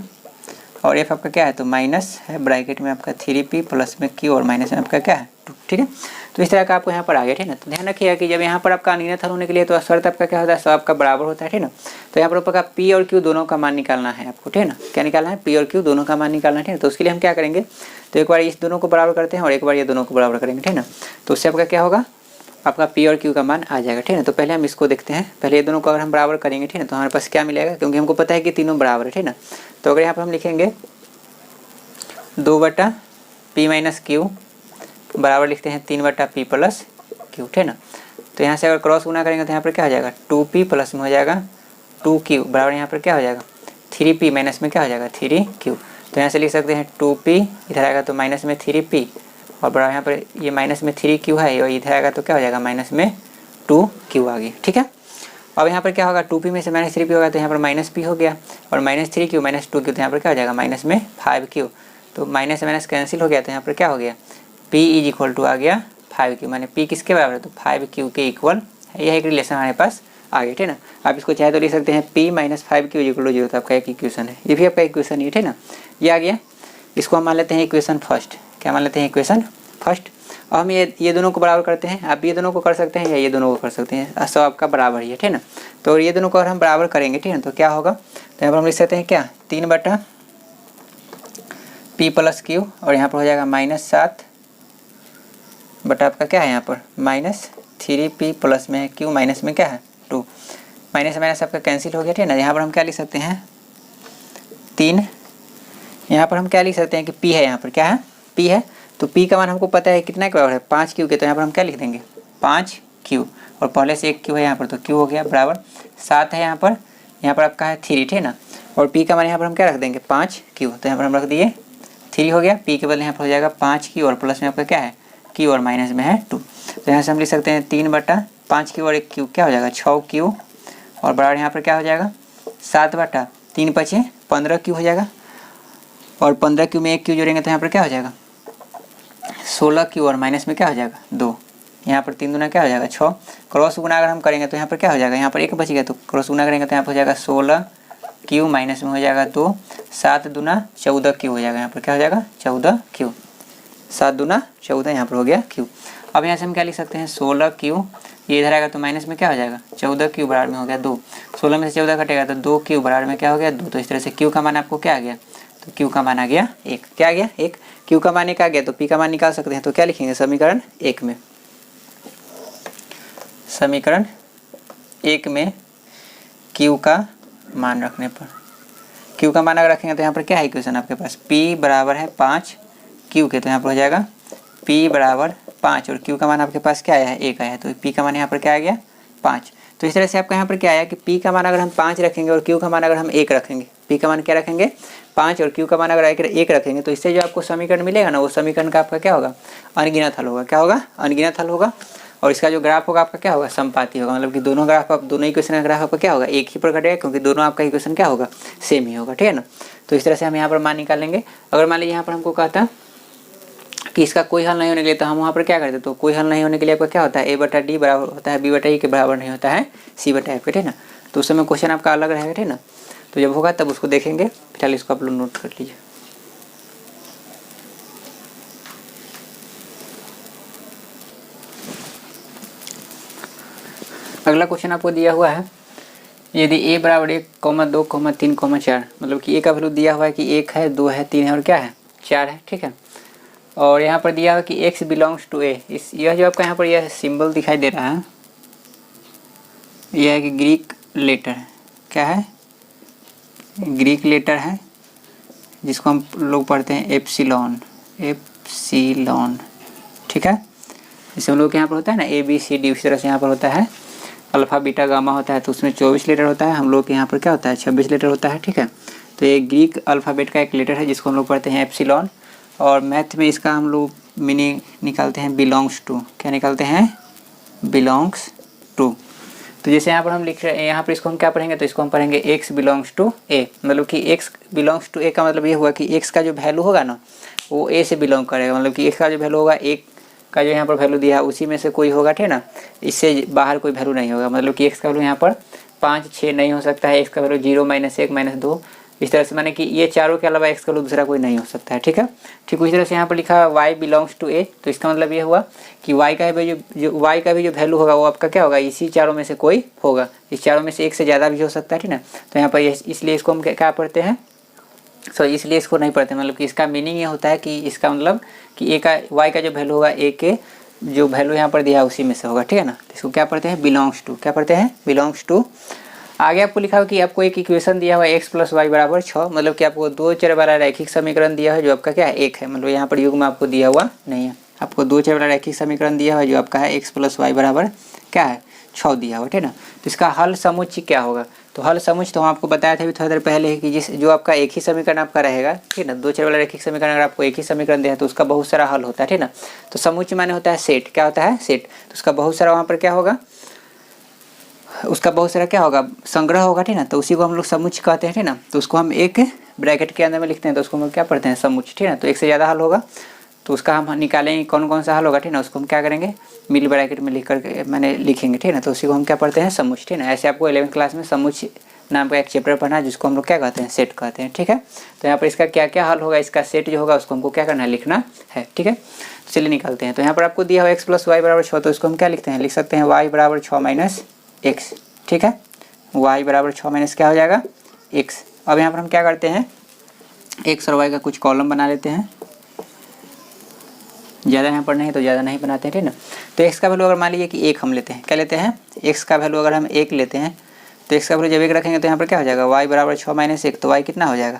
और f आपका क्या है, तो माइनस है ब्रैकेट में आपका 3p प्लस में q और माइनस में आपका क्या है 2, ठीक है। तो इस तरह का आपको यहाँ पर आ गया, ठीक है। तो ध्यान रखिएगा कि जब यहाँ पर आपका अनगिनत हल होने के लिए तो शर्त आपका क्या होता है, सब आपका बराबर होता है, ठीक है ना। तो यहाँ पर आपका p और q दोनों का मान निकालना है आपको, ठीक है ना। क्या निकालना है, p और q दोनों का मान निकालना है, ठीक है। तो उसके लिए हम क्या करेंगे, तो एक बार इस दोनों को बराबर करते हैं और एक बार ये दोनों को बराबर करेंगे, ठीक है ना। तो उससे आपका क्या होगा, आपका p और q का मान आ जाएगा, ठीक है। तो पहले हम इसको देखते हैं, पहले ये दोनों को अगर हम बराबर करेंगे, ठीक है, तो हमारे पास क्या मिलेगा, क्योंकि हमको पता है कि तीनों बराबर है, ठीक है। तो अगर यहाँ पर हम लिखेंगे 2/p माइनस क्यू बराबर लिखते हैं 3/p प्लस क्यू, ठीक है ना। तो यहाँ से अगर क्रॉस गुना करेंगे तो यहाँ पर क्या हो जाएगा, 2p प्लस में हो जाएगा 2q बराबर यहाँ पर क्या हो जाएगा 3p माइनस में क्या हो जाएगा 3q। तो यहाँ से लिख सकते हैं 2p, इधर आएगा तो माइनस में 3p और बराबर यहाँ पर ये माइनस में 3q है और इधर आएगा तो क्या हो जाएगा माइनस में 2q आ गया, ठीक है। अब यहाँ पर क्या होगा, 2p में से -3p होगा तो यहाँ पर -p हो गया और -3q -2q तो यहाँ पर क्या हो जाएगा माइनस में 5q। तो माइनस से माइनस कैंसिल हो गया तो यहाँ पर क्या हो गया, p इज इक्वल टू आ गया 5q, माने p किसके बराबर है, तो 5q के इक्वल है। यह एक रिलेशन हमारे पास आ गया, ठीक है ना। आप इसको चाहे तो लिख सकते हैं p minus 5q equal to 0, तो आपका एक इक्वेशन है, ये भी आपका इक्वेशन ही है, ठीक है ना। ये आ गया, इसको हम मान लेते हैं इक्वेशन फर्स्ट। क्या मान लेते हैं, इक्वेशन फर्स्ट। अब हम ये दोनों को बराबर करते हैं, आप ये दोनों को कर सकते हैं या ये दोनों को कर सकते हैं, सब आपका बराबर ही है, ठीक है ना। तो ये दोनों को अगर हम बराबर करेंगे, ठीक है, तो क्या होगा, तो यहाँ पर हम लिख सकते हैं क्या 3/p प्लस क्यू और यहाँ पर हो जाएगा -7 बटा आपका क्या है यहाँ पर -3p प्लस में क्यू माइनस में क्या है 2, माइनस माइनस आपका कैंसिल हो गया, ठीक है ना। यहाँ पर हम क्या लिख सकते हैं 3, यहाँ पर हम क्या लिख सकते हैं कि p है, यहाँ पर क्या है p है, तो p का मान हमको पता है कितना के बराबर है 5q के, तो यहाँ पर हम क्या लिख देंगे 5q और पहले से 1q है यहाँ पर, तो q हो गया बराबर 7 है यहाँ पर आपका है 3, ठीक है ना। और p का मान यहाँ पर हम क्या रख देंगे 5q, तो यहाँ पर हम रख दिए 3 हो गया, p के बदले यहाँ पर हो जाएगा 5q और प्लस में आपका क्या है q और माइनस में है 2। तो यहाँ से हम लिख सकते हैं 3/5q और 1q क्या हो जाएगा 6q और बराबर यहाँ पर क्या हो जाएगा 7/3 बचे 15q हो जाएगा और 15q में 1q जोड़ेंगे तो यहाँ पर क्या हो जाएगा 16q और माइनस में क्या हो जाएगा 2, यहाँ पर 3 दूना क्या हो जाएगा 6, क्रॉस गुना अगर हम करेंगे तो यहाँ पर क्या हो जाएगा, यहाँ पर 1 बच गया तो क्रॉस गुना करेंगे तो यहाँ पर हो जाएगा 16q माइनस में हो जाएगा 2, 7 दूना 14q हो जाएगा, यहाँ पर क्या हो जाएगा 14q, 7 दूना 14 यहाँ पर हो गया q। अब यहाँ से हम क्या लिख सकते हैं 16q, ये इधर आएगा तो माइनस में क्या हो जाएगा 14q बराबर में हो गया 2, 16 में से 14 कटेगा तो 2q बराबर में क्या हो गया 2। तो इस तरह से q का मान आपको क्या आ गया, तो q का मान आ गया 1, क्या आ गया 1, q का मान 1 आ गया तो p का मान निकाल सकते हैं। तो क्या लिखेंगे समीकरण 1 में, समीकरण 1 में q का मान रखने पर, q का मान अगर रखेंगे तो यहाँ पर क्या है इक्वेशन आपके पास p बराबर है 5q के, तो यहाँ पर हो जाएगा p बराबर 5 और q का मान आपके पास क्या आया है 1 आया है, तो p का मान यहाँ पर क्या आ गया 5। तो इस तरह से आपका यहाँ पर क्या आया कि p का मान अगर हम 5 रखेंगे और q का मान अगर हम 1 रखेंगे, p का मान क्या रखेंगे 5 और q का मान अगर 1 रखेंगे, तो इससे जो आपको समीकरण मिलेगा ना वो समीकरण का आपका क्या होगा अनगिनत हल होगा, क्या होगा अनगिनत हल होगा। और इसका जो ग्राफ होगा आपका क्या होगा समपाती होगा, मतलब कि दोनों ग्राफ आप दोनों इक्वेशन का ग्राफ आपका क्या होगा एक ही पर घटेगा, क्योंकि दोनों आपका इक्वेशन क्या होगा सेम ही होगा, ठीक है ना। तो इस तरह से हम यहाँ पर मान निकाल लेंगे। अगर मान लीजिए यहाँ पर हमको कहता कि इसका कोई हल नहीं होने के लिए, तो हम वहाँ पर क्या करते, तो कोई हल नहीं होने के लिए आपका क्या होता है a/d बराबर होता है b/e के बराबर नहीं होता है c/f, ठीक है ना। तो उस समय क्वेश्चन आपका अलग रहेगा, ठीक है ना। तो जब होगा तब उसको देखेंगे, फिलहाल इसको आप लोग नोट कर लीजिए। अगला क्वेश्चन आपको दिया हुआ है यदि a बराबर 1, 2, 3, 4 मतलब कि a का वैल्यू दिया हुआ है कि 1 है, 2 है, 3 है और क्या है 4 है, ठीक है। और यहाँ पर दिया हुआ कि x बिलोंग्स टू a, इस यह जो आपका यहाँ पर यह सिंबल दिखाई दे रहा है यह है कि ग्रीक लेटर है, क्या है ग्रीक लेटर है जिसको हम लोग पढ़ते हैं एप्सिलॉन, एप्सिलॉन, ठीक है। जैसे हम लोग के यहाँ पर होता है ना ABCD, उसी तरह से यहाँ पर होता है अल्फ़ा बीटा गामा होता है, तो उसमें 24 लेटर होता है, हम लोग के यहाँ पर क्या होता है 26 लेटर होता है, ठीक है। तो ये ग्रीक अल्फ़ाबेट का एक लेटर है जिसको हम लोग पढ़ते हैं एप्सिलॉन, और मैथ में इसका हम लोग मीनिंग निकालते हैं बिलोंग्स टू, क्या निकालते हैं बिलोंग्स टू। तो जैसे यहाँ पर हम लिख रहे हैं, यहाँ पर इसको हम क्या पढ़ेंगे, तो इसको हम पढ़ेंगे x बिलोंग्स टू a, मतलब कि x बिलोंग्स टू a का मतलब ये हुआ कि x का जो वैल्यू होगा ना वो a से बिलोंग करेगा, मतलब कि x का जो वैल्यू होगा, एक का जो यहाँ पर वैल्यू दिया है उसी में से कोई होगा, ठीक है ना, इससे बाहर कोई वैल्यू नहीं होगा। मतलब कि x का वैल्यू यहाँ पर 5, 6 नहीं हो सकता है, x का वैल्यू 0, -1, -2, इस तरह से, माने कि ये चारों के अलावा x का वैल्यू दूसरा कोई नहीं हो सकता है, ठीक है। ठीक उसी तरह से यहाँ पर लिखा y बिलोंग्स टू a, तो इसका मतलब ये हुआ कि y का भी जो y का भी जो वैल्यू होगा वो आपका क्या होगा, इसी चारों में से कोई होगा, इस चारों में से एक से ज़्यादा भी हो सकता है, ठीक ना। तो यहाँ पर इसलिए इसको हम क्या पढ़ते हैं, इसलिए इसको नहीं पढ़ते, मतलब कि इसका मीनिंग ये होता है कि इसका मतलब कि a का y का जो वैल्यू होगा a के जो वैल्यू यहाँ पर दिया है उसी में से होगा, ठीक है ना। तो इसको क्या पढ़ते हैं बिलोंग्स टू, क्या पढ़ते हैं बिलोंग्स टू। आगे आपको लिखा हो कि आपको एक इक्वेशन दिया हुआ है x + y = 6, मतलब कि आपको 2 चर वाला रैखिक समीकरण दिया है जो आपका क्या है 1 है, मतलब यहाँ पर युग्म में आपको दिया हुआ नहीं है, आपको 2 चर वाला रैखिक समीकरण दिया हुआ है जो आपका है x + y = क्या है 6 दिया हुआ, ठीक है ना। तो इसका हल समुच्चय क्या होगा, तो हल समुच्चय तो हम आपको बताया था अभी थोड़ी देर पहले कि जिस जो आपका एक ही समीकरण आपका रहेगा, ठीक है ना, 2 चर वाला रैखिक समीकरण अगर आपको एक ही समीकरण दिया है तो उसका बहुत सारा हल होता है, ठीक है ना। तो समुच्चय माने होता है सेट, क्या होता है सेट, तो उसका बहुत सारा वहाँ पर क्या होगा, उसका बहुत सारा क्या होगा संग्रह होगा, ठीक ना, तो उसी को हम लोग समुच्चय कहते हैं, ठीक ना। तो उसको हम एक ब्रैकेट के अंदर में लिखते हैं, तो उसको हम क्या पढ़ते हैं समुच्चय, ठीक ना। तो एक से ज़्यादा हल होगा तो उसका हम निकालेंगे कौन कौन सा हल होगा, ठीक ना, उसको हम क्या करेंगे मिल ब्रैकेट में लिख करके मैंने लिखेंगे, ठीक ना। तो उसी को हम क्या पढ़ते हैं समुच्चय, ठीक ना। ऐसे आपको 11वीं क्लास में समुच्चय नाम का एक चैप्टर पढ़ना है जिसको हम लोग क्या कहते हैं सेट कहते हैं, ठीक है। तो यहाँ पर इसका क्या क्या हल होगा, इसका सेट जो होगा उसको हमको क्या करना है लिखना है, ठीक है। तो चलिए निकालते हैं। तो यहाँ पर आपको दिया हुआ x + y = 6, तो इसको हम क्या लिखते हैं, लिख सकते हैं y = 6 - x, ठीक है, y = 6 - क्या हो जाएगा x। अब यहाँ पर हम क्या करते हैं x और y का कुछ कॉलम बना लेते हैं, ज़्यादा यहाँ पर नहीं तो ज़्यादा नहीं बनाते हैं, ठीक ना। तो x का वैल्यू अगर मान लीजिए कि 1 हम लेते हैं, क्या लेते हैं x का वैल्यू अगर हम 1 लेते हैं तो x का वैल्यू जब 1 रखेंगे तो यहाँ पर क्या हो जाएगा y = 6 - 1, तो y कितना हो जाएगा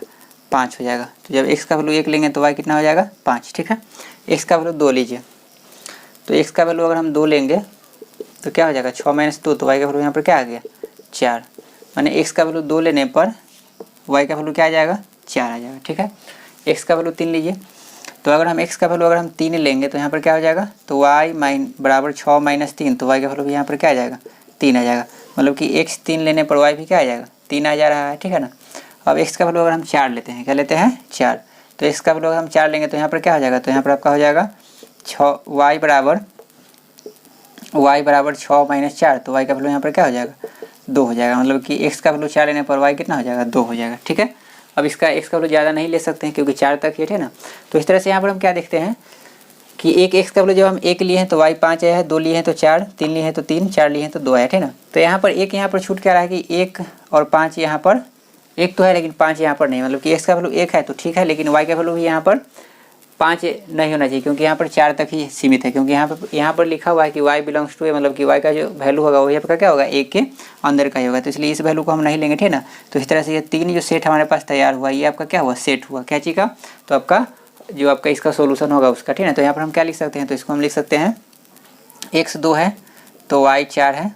5 हो जाएगा। तो जब x का वैल्यू 1 लेंगे तो y कितना हो जाएगा 5, ठीक है। x का वैल्यू 2 लीजिए, तो x का वैल्यू अगर हम 2 लेंगे तो क्या हो जाएगा 6 - 2, तो y का वैल्यू यहाँ पर क्या आ गया 4, माने x का वैल्यू 2 लेने पर y का वैल्यू क्या आ जाएगा 4 आ जाएगा, ठीक है। x का वैल्यू 3 लीजिए, तो अगर हम x का वैल्यू अगर हम 3 लेंगे तो यहाँ पर क्या हो जाएगा, तो y = 6 - 3, तो y का वैल्यू भी यहाँ पर क्या आ जाएगा 3 आ जाएगा, मतलब कि x 3 लेने पर y भी क्या आ जाएगा 3 आ जा रहा है, ठीक है ना। अब x का वैल्यू अगर हम 4 लेते हैं, क्या लेते हैं 4, तो x का वैल्यू अगर हम 4 लेंगे तो यहाँ पर क्या हो जाएगा, तो यहाँ पर आपका हो जाएगा y = 6 - 4, तो y का वैल्यू यहाँ पर क्या हो जाएगा 2 हो जाएगा, मतलब कि x का वैल्यू 4 लेने पर y कितना हो जाएगा 2 हो जाएगा, ठीक है। अब इसका x का वैल्यू ज़्यादा नहीं ले सकते हैं क्योंकि 4 तक है ना। तो इस तरह से यहाँ पर हम क्या देखते हैं कि एक x का वैल्यू जब हम 1 लिए हैं तो y 5 आया है, 2 लिए हैं तो 4, 3 लिए हैं तो 3, 4 लिए हैं तो 2 आया, ठीक ना। तो यहाँ पर एक यहाँ पर छूट क्या रहा है कि 1 और 5 यहाँ पर, 1 तो है लेकिन 5 यहाँ पर नहीं, मतलब कि x का वैल्यू 1 है तो ठीक है, लेकिन y का वैल्यू भी यहाँ पर 5 नहीं होना चाहिए क्योंकि यहाँ पर 4 तक ही सीमित है, क्योंकि यहाँ पर लिखा हुआ है कि y बिलोंग्स टू a, मतलब कि y का जो वैल्यू होगा वो यहाँ पर क्या होगा 1 के अंदर का ही होगा, तो इसलिए इस वैल्यू को हम नहीं लेंगे, ठीक ना। तो इस तरह से ये 3 जो सेट हमारे पास तैयार हुआ ये आपका क्या हुआ सेट हुआ, क्या चीज़ का, तो आपका जो आपका इसका सोल्यूशन होगा उसका, ठीक है। तो यहाँ पर हम क्या लिख सकते हैं, तो इसको हम लिख सकते हैं x 2 है तो y 4 है,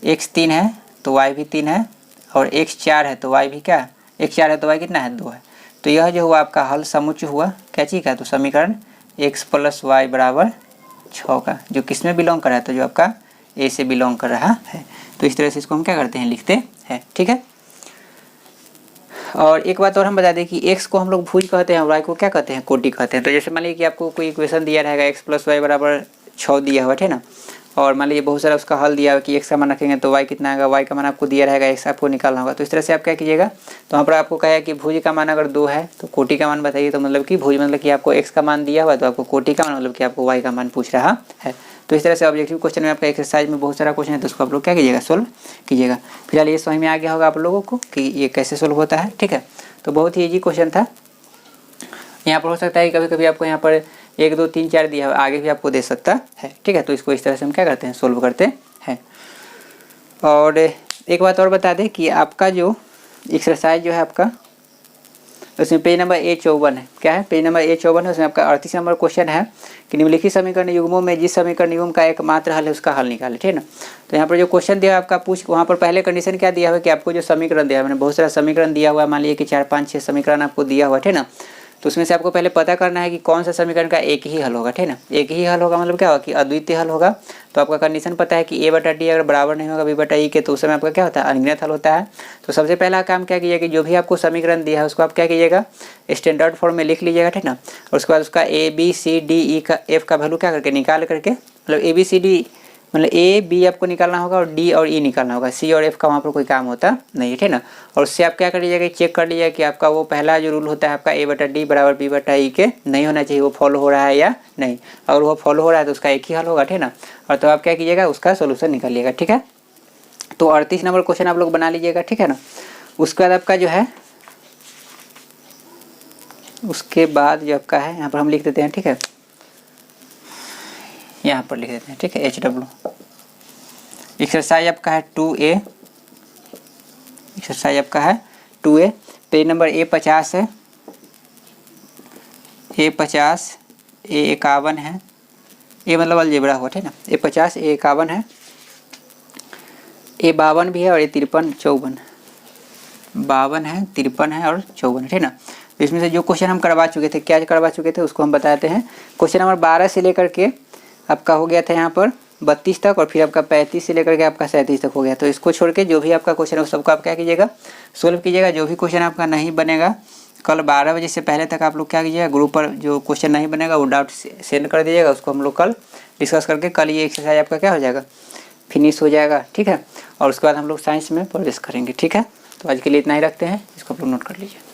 x 3 है तो y भी 3 है, और x 4 है तो y भी क्या है, x 4 है तो y कितना है 2 है। तो यह जो हुआ आपका हल समुच्चय हुआ क्या चीज़ का, तो समीकरण x + y = 6 का, जो किस में बिलोंग कर रहा है, तो जो आपका a से बिलोंग कर रहा है। तो इस तरह से इसको हम क्या करते हैं लिखते हैं, ठीक है। और एक बात और हम बता दें कि x को हम लोग भुज कहते हैं और y को क्या कहते हैं कोटि कहते हैं। तो जैसे मान लीजिए कि आपको कोई इक्वेशन दिया रहेगा x + y = 6 दिया हुआ, ठीक ना, और मान लीजिए बहुत सारा उसका हल दिया हुआ कि x का मान रखेंगे तो y कितना आएगा, y का मान आपको दिया रहेगा, x आपको निकालना होगा। तो इस तरह से आप क्या कीजिएगा, तो वहाँ पर आपको कहा है कि भुज का मान अगर 2 है तो कोटि का मान बताइए, तो मतलब कि भुज मतलब कि आपको x का मान दिया हुआ तो आपको कोटि का मान मतलब कि आपको y का मान पूछ रहा है। तो इस तरह से ऑब्जेक्टिव क्वेश्चन में आपका एक्सरसाइज में बहुत सारा क्वेश्चन है, तो उसको आप लोग क्या कीजिएगा, सोल्व कीजिएगा। फिलहाल ये समझ में आ गया होगा आप लोगों को कि ये कैसे सोल्व होता है, ठीक है। तो बहुत ही ईजी क्वेश्चन था। यहाँ पर हो सकता है कभी कभी आपको यहाँ पर 1 2 3 4 दिया, आगे भी आपको दे सकता है, ठीक है। तो इसको इस तरह से हम क्या करते हैं, सोल्व करते हैं। और एक बात और बता दें कि आपका जो एक्सरसाइज जो है आपका, उसमें पेज नंबर A54 है। क्या है, पेज नंबर A54 है। उसमें आपका 38 नंबर क्वेश्चन है कि निम्नलिखित समीकरण युग्मों में जिस समीकरण युग्म का एकमात्र हल है उसका हल निकालें, ठीक है ना। तो यहाँ पर जो क्वेश्चन दिया आपका वहाँ पर पहले कंडीशन क्या दिया हुआ है कि आपको जो समीकरण दिया है, मैंने बहुत सारा समीकरण दिया हुआ है, मान लीजिए कि 4 5 6 समीकरण आपको दिया हुआ है, ठीक है ना। तो उसमें से आपको पहले पता करना है कि कौन सा समीकरण का एक ही हल होगा, ठीक है ना। एक ही हल होगा मतलब क्या होगा कि अद्वितीय हल होगा। तो आपका कंडीशन पता है कि A/D अगर बराबर नहीं होगा B/E के, तो उस समय आपका क्या होता है, अनगिनत हल होता है। तो सबसे पहला काम क्या कीजिएगा कि जो भी आपको समीकरण दिया है उसको आप क्या कीजिएगा, स्टैंडर्ड फॉर्म में लिख लीजिएगा, ठीक ना। और उसके बाद उसका A B C D E का F का वैल्यू क्या करके निकाल करके, मतलब ABCD मतलब A B आपको निकालना होगा और D और E निकालना होगा, C और F का वहाँ पर कोई काम होता नहीं है, ठीक ना। और उससे आप क्या कर लीजिएगा, चेक कर लीजिएगा कि आपका वो पहला जो रूल होता है आपका A/D बराबर B/E के नहीं होना चाहिए, वो फॉलो हो रहा है या नहीं। अगर वो फॉलो हो रहा है तो उसका एक ही हल होगा, ठीक ना। और तो आप क्या कीजिएगा, उसका सोल्यूशन निकालिएगा, ठीक है। तो 38 नंबर क्वेश्चन आप लोग बना लीजिएगा, ठीक है ना। उसके बाद आपका जो है, उसके बाद जो आपका है यहाँ पर हम लिख देते हैं, ठीक है, यहाँ पर लिख देते हैं, ठीक है, HW। एक्सरसाइज आपका है 2A, एक्सरसाइज आपका है 2A, पेज नंबर A50 है, A50 A51 है, A मतलब अलजेब्रा हुआ, ठीक है ना। A50 A51 है, A52 भी है और A53 54, 52 है, 53 है और 54 है, ठीक है ना। तो इसमें से जो क्वेश्चन हम करवा चुके थे, क्या करवा चुके थे उसको हम बताते हैं। क्वेश्चन नंबर 12 से लेकर के आपका हो गया था यहाँ पर 32 तक, और फिर आपका 35 से लेकर के आपका 37 तक हो गया। तो इसको छोड़ के जो भी आपका क्वेश्चन है उस सबको आप क्या कीजिएगा, सोल्व कीजिएगा। जो भी क्वेश्चन आपका नहीं बनेगा कल 12 बजे से पहले तक आप लोग क्या कीजिएगा, ग्रुप पर जो क्वेश्चन नहीं बनेगा वो डाउट सेंड कर दीजिएगा, उसको हम लोग कल डिस्कस करके कल ये एक्सरसाइज आपका क्या हो जाएगा, फिनिश हो जाएगा, ठीक है। और उसके बाद हम लोग साइंस में प्रवेश करेंगे, ठीक है। तो आज के लिए इतना ही रखते हैं, इसको आप लोग नोट कर लीजिए।